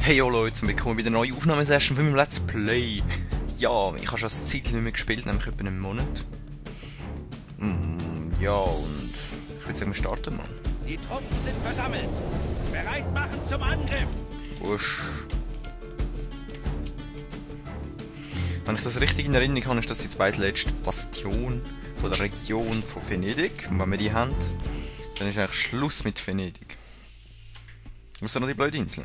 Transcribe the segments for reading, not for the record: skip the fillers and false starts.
Hey hallo Leute, willkommen bei der neuen Aufnahmesession von meinem Let's Play. Ja, ich habe schon eine Zeit nicht mehr gespielt, nämlich etwa einen Monat. Ja, und ich würde sagen, wir starten mal. Die Truppen sind versammelt. Bereit machen zum Angriff. Wusch. Wenn ich das richtig in Erinnerung habe, ist das die zweitletzte Bastion von der Region von Venedig. Und wenn wir die haben, dann ist eigentlich Schluss mit Venedig. Außer noch die blöde Insel.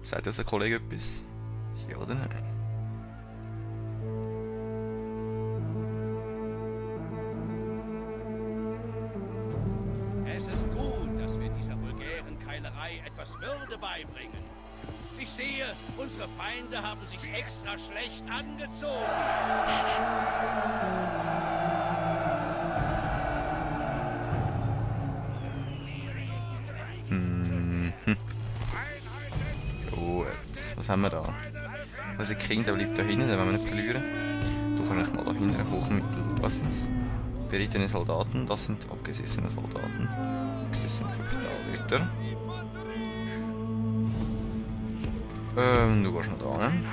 Sagt das ein Kollege etwas? Ja oder nein? Es ist gut, dass wir dieser vulgären Keilerei etwas Würde beibringen. Ich sehe, unsere Feinde haben sich extra schlecht angezogen. Gut, was haben wir da? Unser King, der bleibt da hinten, den wollen wir nicht verlieren. Du kannst mal da hinten Hochmittel. Was sind's? Berittene Soldaten, das sind abgesessene Soldaten. Abgesessene Kapitalritter. Du gehst noch da, ne?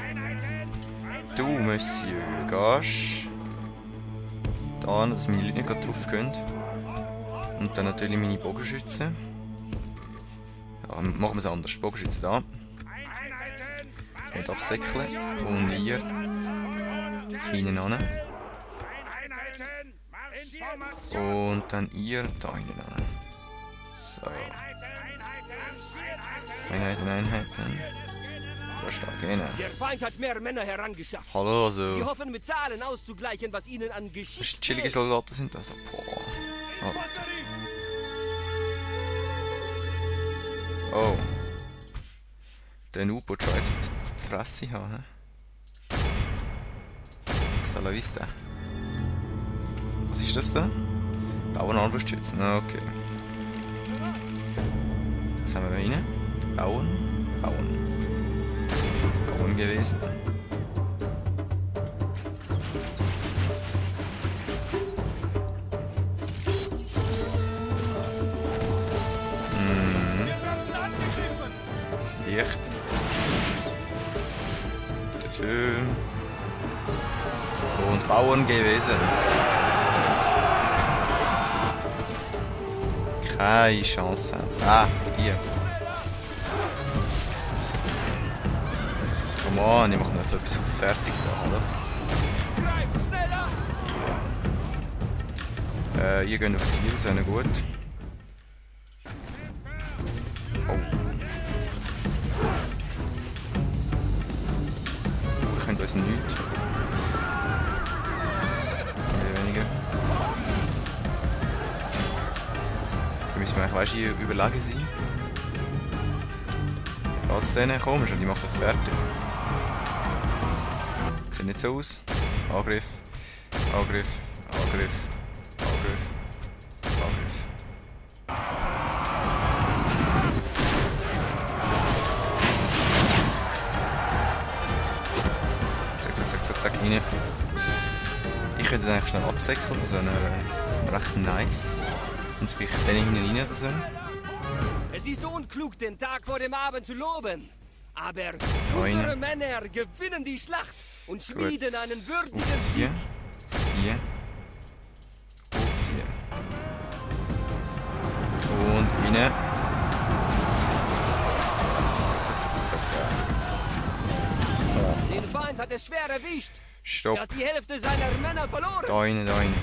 Du, Monsieur, gehst da, dass meine Leute nicht gerade drauf gehen. Und dann natürlich meine Bogenschützen. Ja, machen wir es anders. Bogenschützen da. Und absäckeln. Und ihr hinten an. Und dann ihr da hinten an. So. Einheiten. Stark, genau. Der Feind hat mehr Männer herangeschafft. Hallo, also. Sie hoffen mit Zahlen auszugleichen, was ihnen an Geschichte Chillige fehlt. Soldaten sind das. Boah. Alter. Oh. Der U-Boot scheiß auf die Fresse haben. Hasta la vista. Was ist das da? Bauen Armbrustschützen. Okay. Was haben wir da rein? Bauen gewesen. Licht. Und bauen gewesen. Keine Chance haben sie. Ah, auf die. Come on, ich mache noch so etwas auf fertig da, oder? Ihr geht auf die, das wäre gut. Oh. Wir können uns nichts. Mehr weniger. Da müssen wir eigentlich, weißt du, überlegen sein. Lass denen kommen, die macht das fertig. Sieht nicht so aus. Angriff. Zack, rein. Ich könnte den eigentlich schnell absäckeln, das wäre recht nice. Und es vielleicht den hinten rein oder so. Es ist unklug, den Tag vor dem Abend zu loben. Aber Rein. unsere Männer gewinnen die Schlacht und schmieden einen würdigen Auf die. Sieg. Und rein. Zack. Oh. Den Feind hat es schwer erwischt. Stopp. Er hat die Hälfte seiner Männer verloren. Da rein.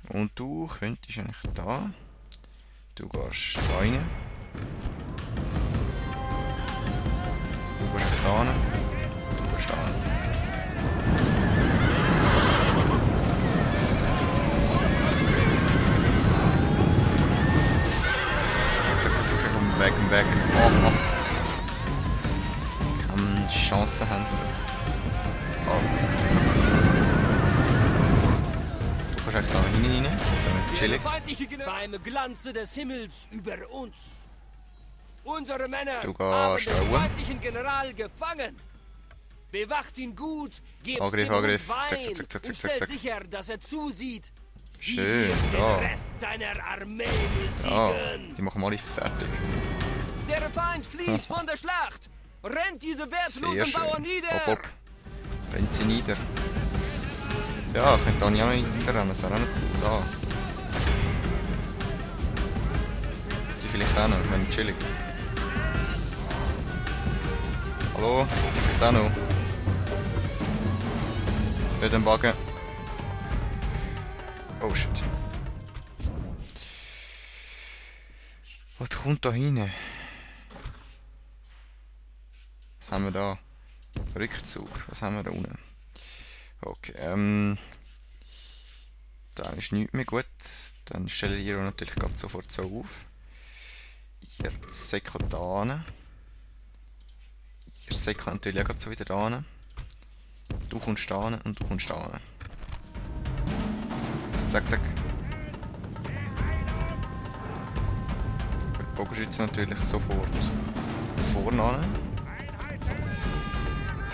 Und du könntest eigentlich da. Du gehst da rein. Du gehst da rein. Du gehst da rein. Zack. Back. Oh. Keine Chance haben sie da. Alter. Du kannst echt da rein. So, chillig. Beim Glanze des Himmels über uns. Unsere Männer Du haben gehst den da feindlichen General gefangen. Bewacht ihn gut, gebt Angriff, ihm Angriff. Wein Zack. und stellt sicher, dass er zusieht, Schön, wie wir da. den Rest seiner Armee Ja, besiegen. die machen wir alle fertig. Der Feind flieht von der Schlacht. Rennt diese Sehr wertlosen schön. Bauern nieder. Hopp, hopp. Rennt sie nieder. Ja, ich könnte da nicht auch nieder rennen, das wäre auch noch cool. Da. Die vielleicht auch noch, ich meine chillig. Hallo? Die vielleicht auch noch. Nicht den Wagen. Oh shit. Was kommt da rein? Was haben wir da? Rückzug. Was haben wir da unten? Okay, dann ist nichts mehr gut. Dann stelle ich ihr natürlich gerade sofort so auf. Ihr säckelt da hin. Ihr säckelt natürlich auch gerade so wieder da hin. Du kommst da hin und du kommst da hin. Zack, zack. Bogenschütze natürlich sofort vorne an.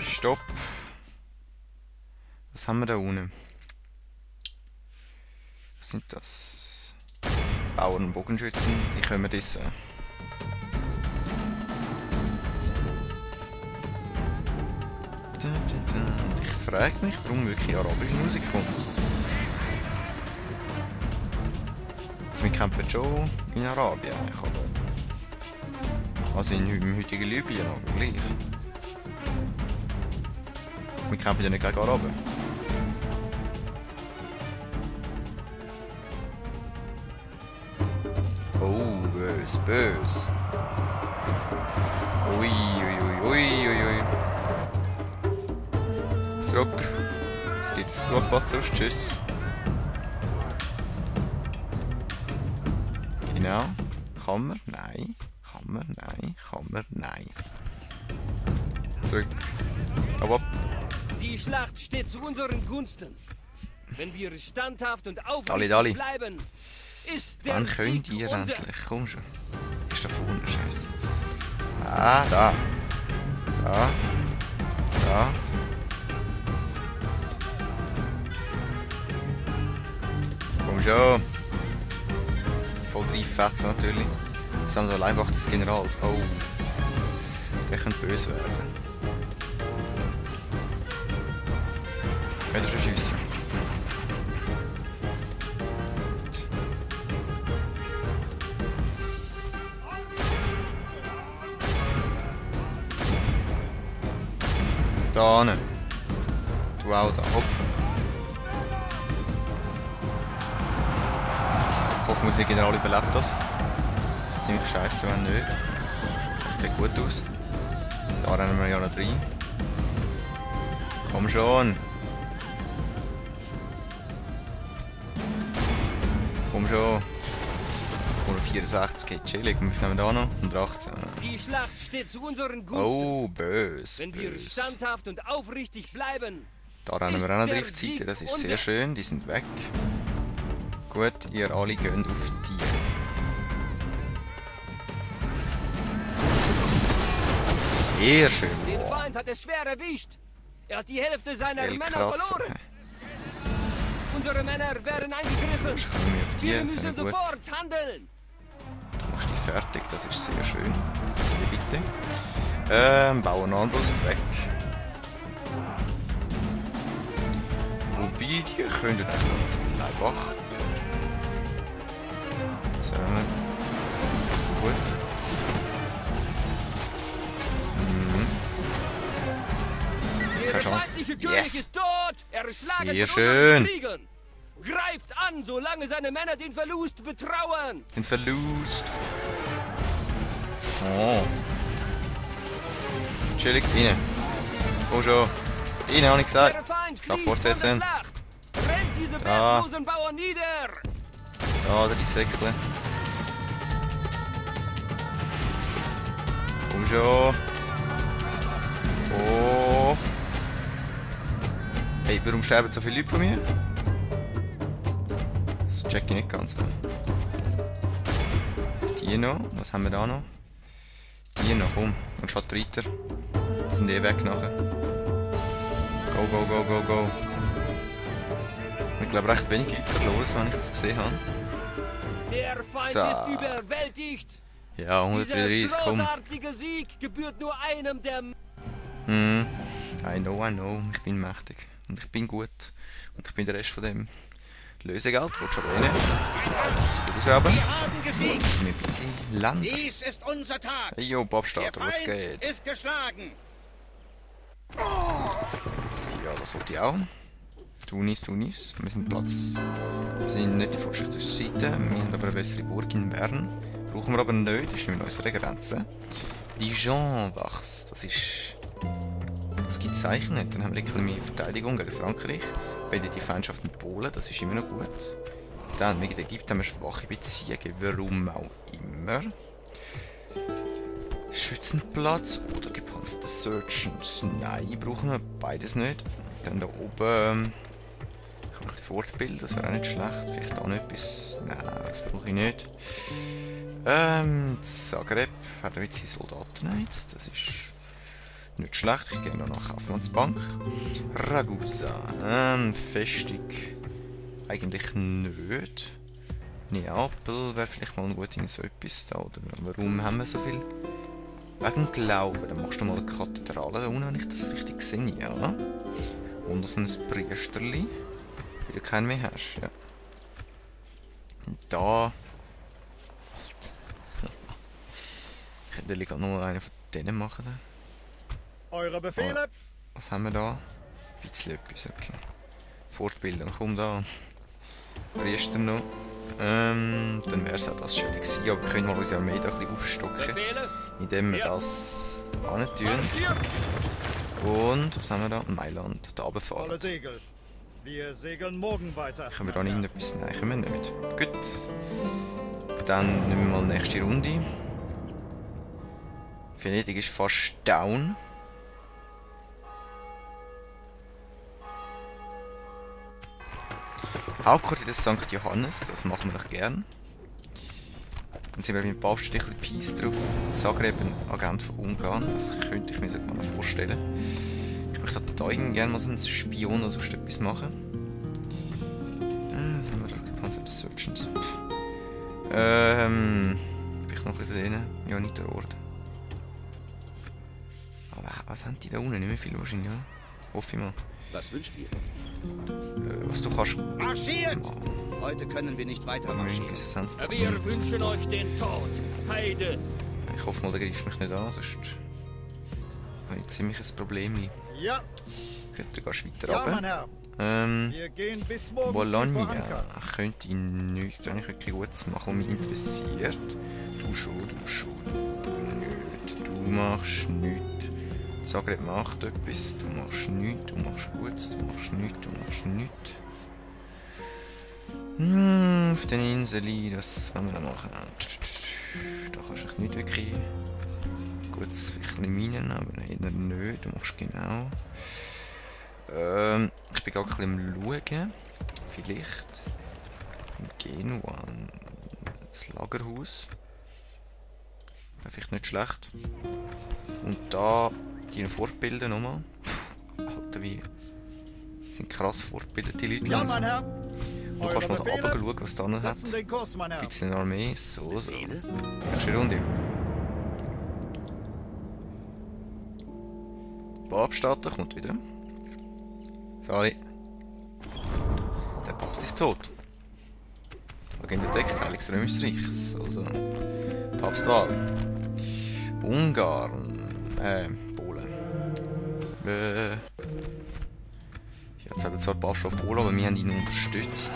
Stopp. Was haben wir da unten? Was sind das? Bauern und Bogenschützen, die können wir essen. Und ich frage mich, warum wirklich arabische Musik kommt. Also wir kämpfen schon in Arabien, aber also im heutigen Libyen, aber gleich. Wir kämpfen ja nicht gegen Araber. Oh, bös, bös. Ui, ui, ui, ui, ui, ui. Zurück. Es gibt das Blutbad aus. Tschüss. Genau. Kann man? Nein. Kann man? Nein. Kann man? Nein. Zurück. Aber Die Schlacht steht zu unseren Gunsten. Wenn wir standhaft und Dali, aufrichtig Dali. bleiben, ist der wann könnt Sieg ihr unser. endlich? Komm schon. Ist da vorne, Scheiße. Ah, da. Da. Da. Komm schon. Voll Fetzen natürlich. Das haben wir da Leibwacht des Generals. Oh. Der könnte böse werden. Könnt ihr schon schiessen? Gut. Da hin. Du auch da. Hopp. Ich hoffe, unser General überlebt das. Ziemlich scheiße, wenn nicht. Das sieht gut aus. Da rennen wir ja noch rein. Komm schon. Komm schon. 164 geht chillig. Wir nehmen da noch. 118. Die Schlacht steht zu unseren Gunsten. Oh, bös. Wenn wir Bös. standhaft und aufrichtig bleiben, Da rennen wir auch noch der Driftseite. Sieg Das ist sehr unser. schön. Die sind weg. Gut, ihr alle geht auf die. Sehr schön. den Feind hat es schwer erwischt. Er hat die Hälfte seiner El Männer krass. verloren. Unsere Männer werden angegriffen. Ich komme mir auf die. Wir Sehr müssen gut. sofort handeln. Du machst die fertig. Das ist sehr schön. Hier bitte. Bauernarmbrust weg. Wobei, die können dann auf die Leibwache. So. Gut. Der Keine Chance. feindliche König Yes. ist tot. Er schlagen Sehr von schön. unseren Kriegern. Greift an, solange seine Männer den Verlust betrauern. Den Verlust. Oh. Chillig, rein. Komm schon. Rein, habe ich gesagt. Der Feind Ich darf flieht von der fortsetzen. Schlacht. Rennt diese Da. wertlosen Bauern nieder. Da, die Säckle. Komm schon. Oh. Hey, warum sterben so viele Leute von mir? Das check ich nicht ganz. Die noch. Was haben wir da noch? Die noch, komm. Und schaut weiter. Die sind eh weg nachher. Go, go, go, go, go. Ich glaube recht wenig Leute verloren, wenn ich das gesehen habe. Der Feind So. ist überwältigt. Ja, 133, komm. großartige Sieg gebührt nur einem der... I know. Ich bin mächtig. Und ich bin gut. Und ich bin der Rest von dem Lösegeld. Willst du aber eh nicht. Sieht ausrauben. Wir haben gesiegt. Mir ein bisschen Land. Dies ist unser Tag. Hey, yo, Der Babstarter, was Feind geht? ist geschlagen. Ja, das wollte ich auch. Tunis. Wir sind Platz. Wir sind nicht die fortschrittliche Seite. Wir haben aber eine bessere Burg in Bern. Brauchen wir aber nicht, das ist nicht in unserer Grenze. Dijon-Wachs, das ist... Das gibt es eigentlich nicht. Dann haben wir ein bisschen mehr Verteidigung gegen Frankreich. Beide die Feindschaft mit Polen, das ist immer noch gut. Dann mit Ägypten haben wir schwache Beziehungen, warum auch immer. Schützenplatz oder gepanzerte Surgeons. Nein, brauchen wir beides nicht. Dann da oben... Ich kann mich fortbilden, das wäre auch nicht schlecht. Vielleicht auch noch etwas... Nein, das brauche ich nicht. Zagreb hat er jetzt die Soldaten jetzt. Das ist nicht schlecht. Ich gehe noch nach Kaufmannsbank. Ragusa. Festung. Eigentlich nicht. Neapel wäre vielleicht mal gut in so etwas da. Oder warum haben wir so viel? Wegen Glauben. Dann machst du mal eine Kathedrale da unten, wenn ich das richtig sehe. Ja. Und so ein Priesterli. Wie du keinen mehr hast. Ja. Und da. Ich hätte gerade noch einen von denen machen. Eure Befehle? Was haben wir da? Ein bisschen etwas, okay. Fortbildung, komm da. Priester noch. Dann wäre es auch das schon gewesen, aber wir können mal unsere Armee da ein bisschen aufstocken. Indem wir das da nicht tun. Und, was haben wir da? Mailand, da runterfahren. Volle Segel. Wir segeln morgen weiter. Können wir da nicht etwas? Nein, können wir nicht. Gut. Dann nehmen wir mal die nächste Runde. Venedig ist fast down. Hauptquartier des St. Johannes, das machen wir doch gern. Dann sind wir mit dem Papst ein bisschen Peace drauf. Zagreb, ein Agent von Ungarn, das könnte ich mir sogar noch vorstellen. Ich möchte da gerne mal so einen Spion oder sonst etwas machen. Was haben wir da? Gepanzerte Surgeons. Vielleicht noch ein bisschen von denen. Ja, nicht der Ort. Aber was haben die da unten? Nicht mehr viel wahrscheinlich, oder? Hoffe ich mal. Was wünscht ihr? Was du kannst... Marschiert! Heute können wir nicht weiter marschieren. Wir wünschen euch den Tod, Heide! Ich hoffe mal, der greift mich nicht an, sonst habe ich ziemlich ein Problem. Ja. Gut, dann gehst du weiter Ja, runter. mein Herr. Wir gehen bis morgen. Bologna könnte ich nichts eigentlich wirklich Gutes machen, was mich interessiert. Du schon, du nicht. Du machst nichts. Zagreb macht etwas, du machst nichts, du machst Gutes, du machst nichts, du machst nichts. Auf den Inseln, das wollen wir noch machen. Da kannst du nicht wirklich Gutes, vielleicht nicht meinen, aber eher nicht, du machst genau. Ich bin gerade ein bisschen am Schauen. Vielleicht in Genua das Lagerhaus. Wäre vielleicht nicht schlecht. Und da die fortbilden nochmal. Alter, wie sind krass fortbildete Leute Ja, langsam. mein Herr. Du kannst mal da runter schauen, was da noch hat. Setzen den Kurs, mein Herr. Ein bisschen Armee, so. Nächste Runde. Babstarter kommt wieder. Sorry. Der Papst ist tot. Agent entdeckt, Heiliges Römisches Reich. Also, Papstwahl. Ungarn. Polen. Jetzt hat er zwar Papst von Polen, aber wir haben ihn unterstützt.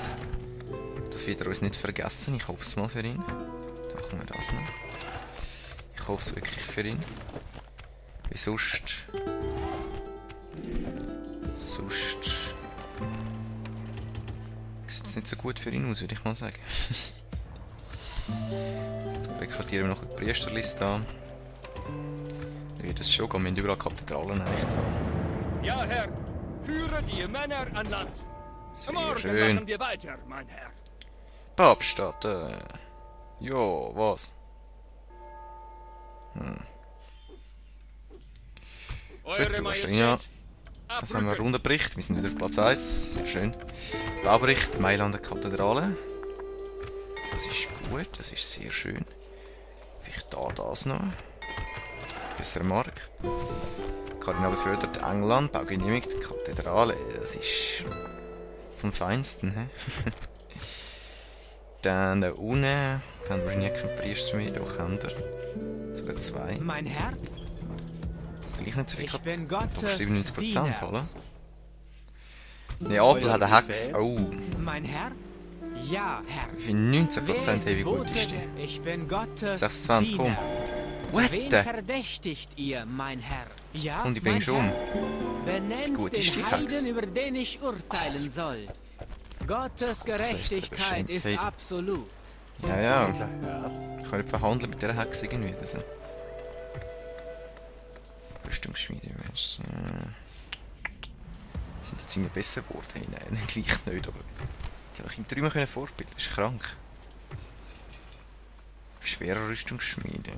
Das wird er uns nicht vergessen. Ich hoffe es mal für ihn. Da machen wir das noch. Ich hoffe es wirklich für ihn. Wie sonst. Sieht es nicht so gut für ihn aus, würde ich mal sagen. Dann rekrutieren wir noch eine Priesterliste an. Dann wird es schon gehen, wir haben überall Kathedralen eigentlich da. Ja, Herr, führe die Männer an Land. Sehr Morgen schön. machen wir weiter, mein Herr. Papststadt, jo, was? Eure Gut, du Majestät. ja. Was haben wir? Rundenbericht. Wir sind wieder auf Platz 1. Sehr schön. Baubericht Mailander Kathedrale. Das ist gut, das ist sehr schön. Vielleicht da das noch. Besser Mark. Kardinal befördert England, Bau genehmigt, Kathedrale. Das ist vom Feinsten, hä? Dann da unten haben wir wahrscheinlich keinen Priester mehr, doch haben wir. Sogar 2. Mein Herr, Gleich nicht so viel ich bin Doch Gottes 97%, Diener. oder? Neapel hat eine Hex. Oh, Mein Herr? Ja, Herr. wie viel 19% Wer hey, wie gut Bote ist die? der- Ich bin Gottes 26, komm. Diener. What Wen the? verdächtigt ihr, mein Herr? Ja, Komm, die mein bringst du um. Herr. Benennt gut ist die den Hex? Heiden, über den ich urteilen soll. Gottes Gerechtigkeit ist Beschämtheit. absolut. Ja, ja. Ich kann nicht verhandeln mit dieser Hex irgendwie. Also. Rüstungsschmiede, was? Sind jetzt irgendwie besser geworden? Hey, nein, gleich nicht, aber... Die habe ich im Träumen können fortbilden, das ist krank. Schwerer Rüstungsschmiede.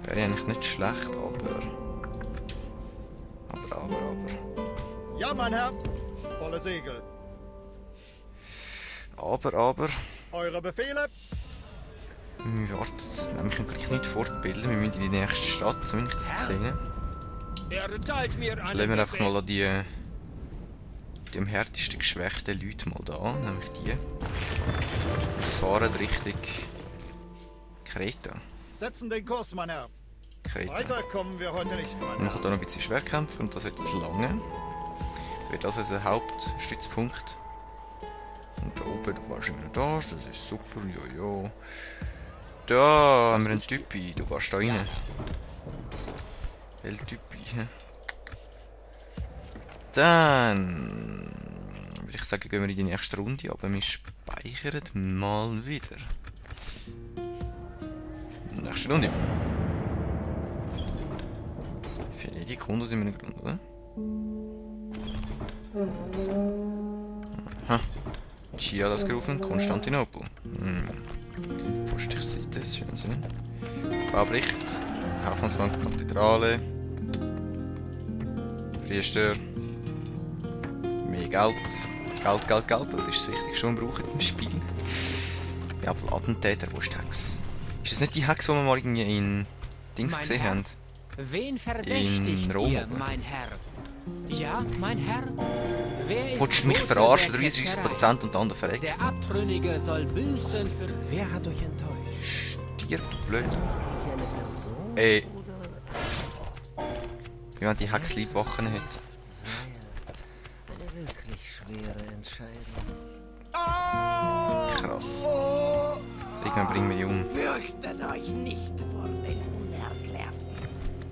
Wäre eigentlich nicht schlecht, aber... Aber... Ja, mein Herr. Volle Segel. Aber... Eure Befehle? Warte, wir können gleich nicht fortbilden, wir müssen in die nächste Stadt, so wie ich das gesehen habe. Erteilt mir Lassen wir einfach mal an die am härtesten geschwächten Leute mal da, nämlich die. Und fahren Richtung Kreta. Setzen den Kurs, mein Herr. Kreta. Weiter kommen wir heute nicht, mein Wir Herr. machen hier noch ein bisschen Schwerkämpfe und das wird das lange. Das wird also unser Hauptstützpunkt. Und da oben, du warst immer noch da, das ist super, ja. Da haben wir einen Typi, du gehst da rein. Typi, hä? Dann würde ich sagen, gehen wir in die nächste Runde, aber wir speichern mal wieder. Nächste Runde. Venedig kommt aus einem Grund, oder? Aha. Chia das gerufen, Konstantinopel. Vorstichseite, schön. Baubericht, Kaufmannsbank, Kathedrale. Priester. Mehr Geld. Geld, das ist das Wichtigste, was wir brauchen im Spiel. Ja, aber Attentäter, wo ist die Hex? Ist das nicht die Hex, die wir mal irgendwie in Dings Mein gesehen Herr. haben? Wen verdächtigt In Rom, ihr, oder? mein Herr? Ja, mein Herr. Wer ist Wolltest du mich Bote verarschen? der 33% und der andere verreckt. Der Abtrünnige soll büßen für... Wer hat euch enttäuscht? Stier, blöd. Ich eine Person Ey, oder wie man die Hex lieb Wochen hat. eine wirklich schwere Entscheidung? Krass. Irgendwann bringen wir die um. Fürchtet euch nicht vor den Unerklärten.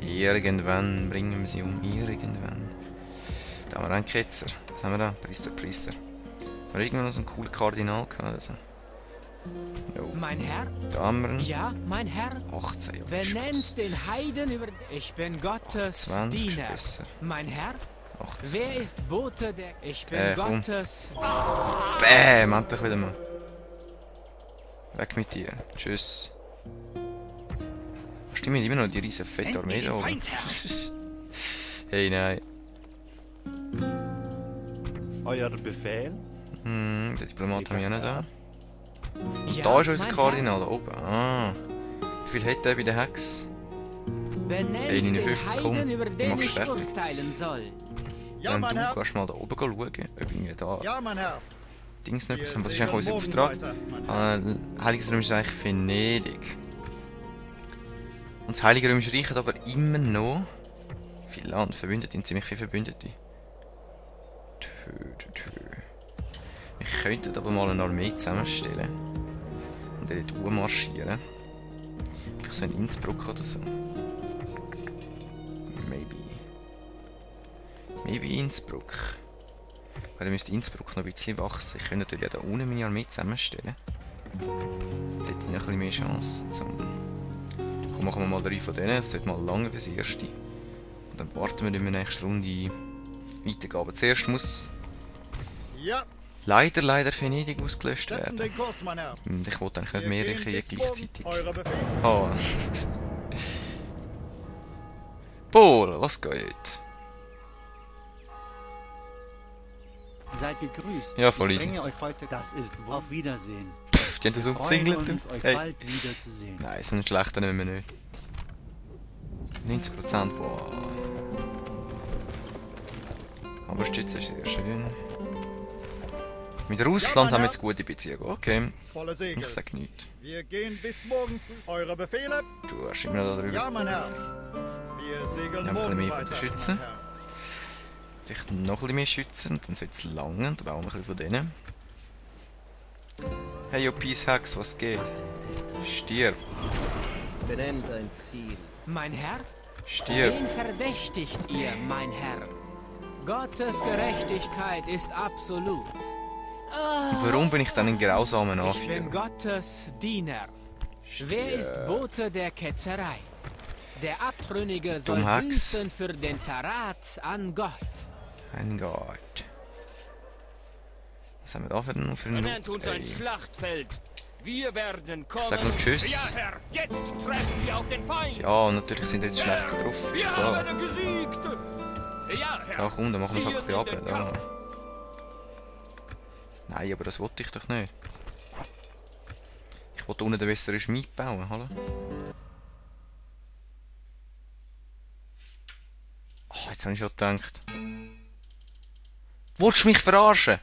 Irgendwann bringen wir sie um. Irgendwann. Da haben wir einen Ketzer. Was haben wir da? Priester. Haben wir irgendwann noch so einen coolen Kardinal gehabt? Also. No. Mein Herr? Da haben wir einen. Ja, mein Herr. 18, ja, viel Spaß. Benennt den Heiden über... Ich bin Gottes 20 ist Diener. besser. Mein Herr? 18. Wer ist Bote der... Ich bin komm. Gottes... Bäm, endlich wieder mal. Weg mit dir. Tschüss. Stimmt, immer noch die riesen fette Armee da oben. Hey, nein. Euer Befehl? Der Diplomat haben wir auch nicht da. Ja, Da ist unser mein Kardinal, da oben. Ah. Wie viel hat der bei der Hex? Herr. Benennt Hey, den 59, komm. Heiden, über Die den machst ich du fertig. urteilen soll. Ja, Dann mein du Herr. kannst mal da oben schauen, ob irgendwie da Ja, mein Herr. Dings nicht Wir was haben. Was ist segeln eigentlich unser morgen Auftrag? weiter, mein Herr. Heiliges Römisches Reich Venedig. Und das Heilige Römische Reich hat aber immer noch viel Land, Verbündete, ziemlich viele Verbündete. Wir könnten aber mal eine Armee zusammenstellen und dort marschieren. Vielleicht so in Innsbruck oder so. Maybe Innsbruck. Weil dann müsste Innsbruck noch ein bisschen wachsen. Ich könnte natürlich auch da unten meine Armee zusammenstellen. Dort hätte ich noch ein bisschen mehr Chance. Komm, machen wir mal 3 von denen. Es sollte mal lange fürs erste. Und dann warten wir in der nächsten Runde weitergehen. Aber zuerst muss Ja, leider Venedig ausgelöscht setzen werden. den Kurs, mein Herr. Und ich wollte eigentlich nicht Wir mehrere gehen Kriege bis morgen. gleichzeitig. Eure Befehle. Ah. Polen, was geht? Seid gegrüßt. Ja, voll Ich easy. bringe euch heute... Das ist auf Wiedersehen. drauf, die haben das freuen umzingelt. uns, euch Hey. bald wiederzusehen. Nein, so einen schlechten nehmen wir nicht. 90%, boah. Aber Stütze ist sehr schön. Mit Russland haben wir jetzt gute Beziehungen. Okay, Volle Segel. ich sag nichts. Wir gehen bis morgen früh. Eure Befehle? Du hast immer noch da drüber. Ja, mein Herr. Wir segeln Ja, ein bisschen morgen mehr von den weiter, Schützen. mein Herr. Vielleicht noch ein bisschen mehr Schützen und dann soll es langen. Dann bauen wir ein bisschen von denen. Hey, yo, Peace Hacks, was geht? Stirb, Benennt ein Ziel. Mein Herr? stirb. Wen verdächtigt ihr, mein Herr? Gottes Gerechtigkeit ist absolut. Warum bin ich dann ein grausamer Ich bin Anführer? Gottes Diener. Wer ist Bote der Ketzerei? Der Abtrünnige soll Dummhax. büßen für den Verrat an Gott. Mein Gott. Was haben wir da für einen Benennt uns ein Ey. Schlachtfeld. Wir werden kommen. Ich sag nur Tschüss. Ja, Herr, jetzt treffen wir auf den Feind. Ja, natürlich sind jetzt schlecht drauf, ist Wir klar. haben gesiegt. Ja, Herr. Ja komm, dann machen wir es halt ein bisschen Ziehen in ab. den Da. Kampf. Nein, aber das wollte ich doch nicht. Ich wollte unten den besseren Schmied bauen, hallo? Oh, jetzt habe ich schon gedacht. Willst du mich verarschen?